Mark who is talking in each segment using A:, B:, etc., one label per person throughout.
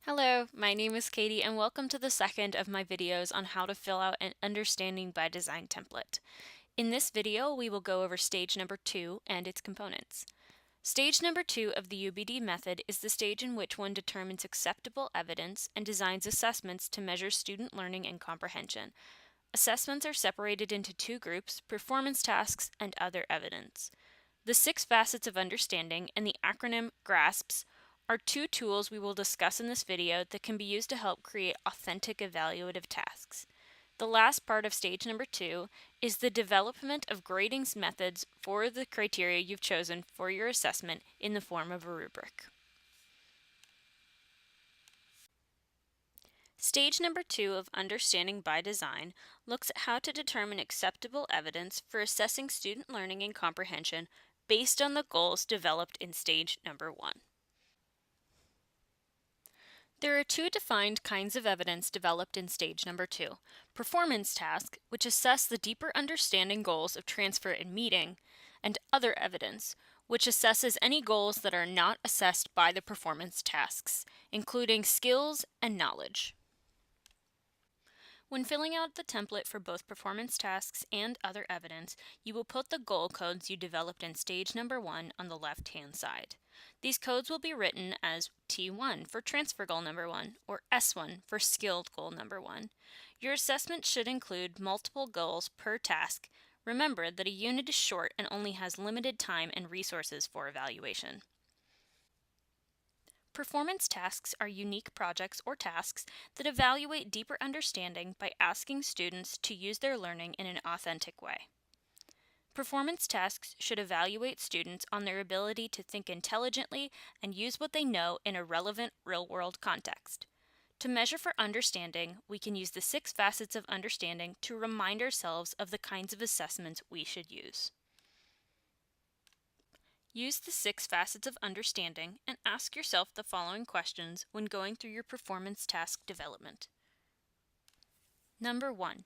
A: Hello, my name is Katie and welcome to the second of my videos on how to fill out an Understanding by Design template. In this video, we will go over stage number 2 and its components. Stage number 2 of the UbD method is the stage in which one determines acceptable evidence and designs assessments to measure student learning and comprehension. Assessments are separated into two groups, performance tasks and other evidence. The 6 facets of understanding and the acronym GRASPs are two tools we will discuss in this video that can be used to help create authentic evaluative tasks. The last part of stage number 2 is the development of grading methods for the criteria you've chosen for your assessment in the form of a rubric. Stage number 2 of Understanding by Design looks at how to determine acceptable evidence for assessing student learning and comprehension based on the goals developed in stage number 1. There are two defined kinds of evidence developed in stage number 2. Performance tasks, which assess the deeper understanding goals of transfer and meeting, and other evidence, which assesses any goals that are not assessed by the performance tasks, including skills and knowledge. When filling out the template for both performance tasks and other evidence, you will put the goal codes you developed in stage number 1 on the left-hand side. These codes will be written as T1 for transfer goal number 1 or S1 for skilled goal number 1. Your assessment should include multiple goals per task. Remember that a unit is short and only has limited time and resources for evaluation. Performance tasks are unique projects or tasks that evaluate deeper understanding by asking students to use their learning in an authentic way. Performance tasks should evaluate students on their ability to think intelligently and use what they know in a relevant real-world context. To measure for understanding, we can use the 6 facets of understanding to remind ourselves of the kinds of assessments we should use. Use the 6 facets of understanding and ask yourself the following questions when going through your performance task development. Number 1.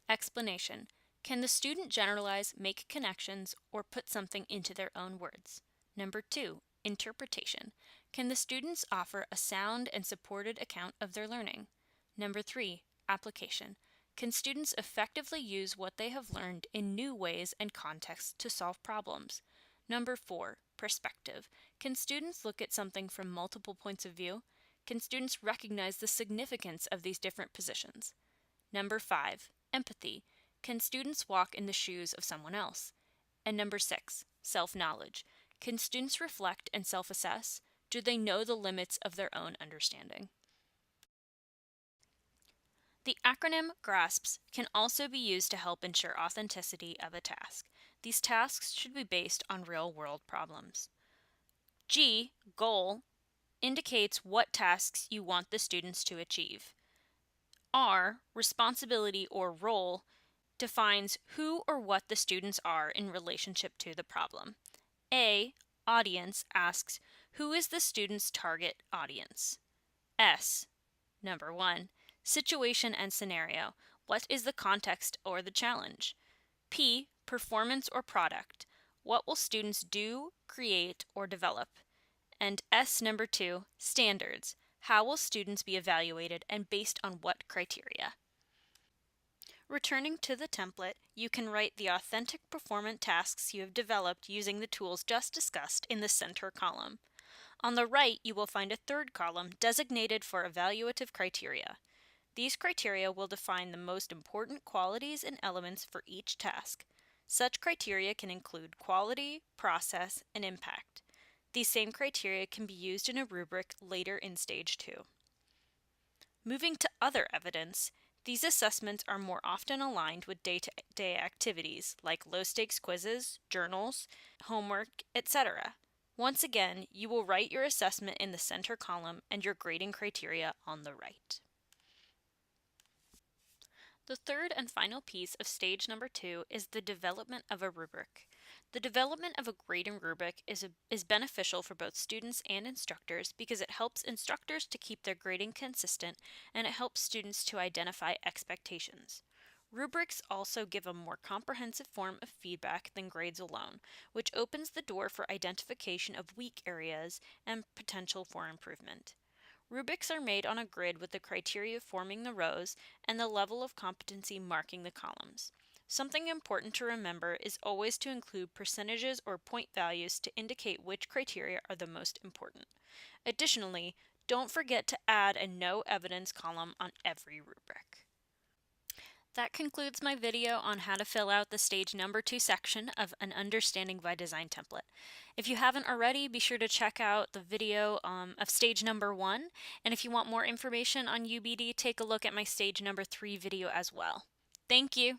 A: Explanation. Can the student generalize, make connections, or put something into their own words? Number 2. Interpretation. Can the students offer a sound and supported account of their learning? Number 3. Application. Can students effectively use what they have learned in new ways and contexts to solve problems? Number 4, perspective. Can students look at something from multiple points of view? Can students recognize the significance of these different positions? Number 5, empathy. Can students walk in the shoes of someone else? And number 6, self-knowledge. Can students reflect and self-assess? Do they know the limits of their own understanding? The acronym GRASPs can also be used to help ensure authenticity of a task. These tasks should be based on real-world problems. G, goal, indicates what tasks you want the students to achieve. R, responsibility or role, defines who or what the students are in relationship to the problem. A, audience, asks who is the student's target audience. S, number 1, situation and scenario. What is the context or the challenge? P, performance or product. What will students do, create, or develop? And S, number 2, standards. How will students be evaluated and based on what criteria? Returning to the template, you can write the authentic performance tasks you have developed using the tools just discussed in the center column. On the right, you will find a third column designated for evaluative criteria. These criteria will define the most important qualities and elements for each task. Such criteria can include quality, process, and impact. These same criteria can be used in a rubric later in stage 2. Moving to other evidence, these assessments are more often aligned with day-to-day activities like low-stakes quizzes, journals, homework, etc. Once again, you will write your assessment in the center column and your grading criteria on the right. The third and final piece of stage number 2 is the development of a rubric. The development of a grading rubric is beneficial for both students and instructors because it helps instructors to keep their grading consistent and it helps students to identify expectations. Rubrics also give a more comprehensive form of feedback than grades alone, which opens the door for identification of weak areas and potential for improvement. Rubrics are made on a grid with the criteria forming the rows and the level of competency marking the columns. Something important to remember is always to include percentages or point values to indicate which criteria are the most important. Additionally, don't forget to add a no evidence column on every rubric. That concludes my video on how to fill out the stage number 2 section of an Understanding by Design template. If you haven't already, be sure to check out the video of stage number 1, and if you want more information on UBD, take a look at my stage number 3 video as well. Thank you!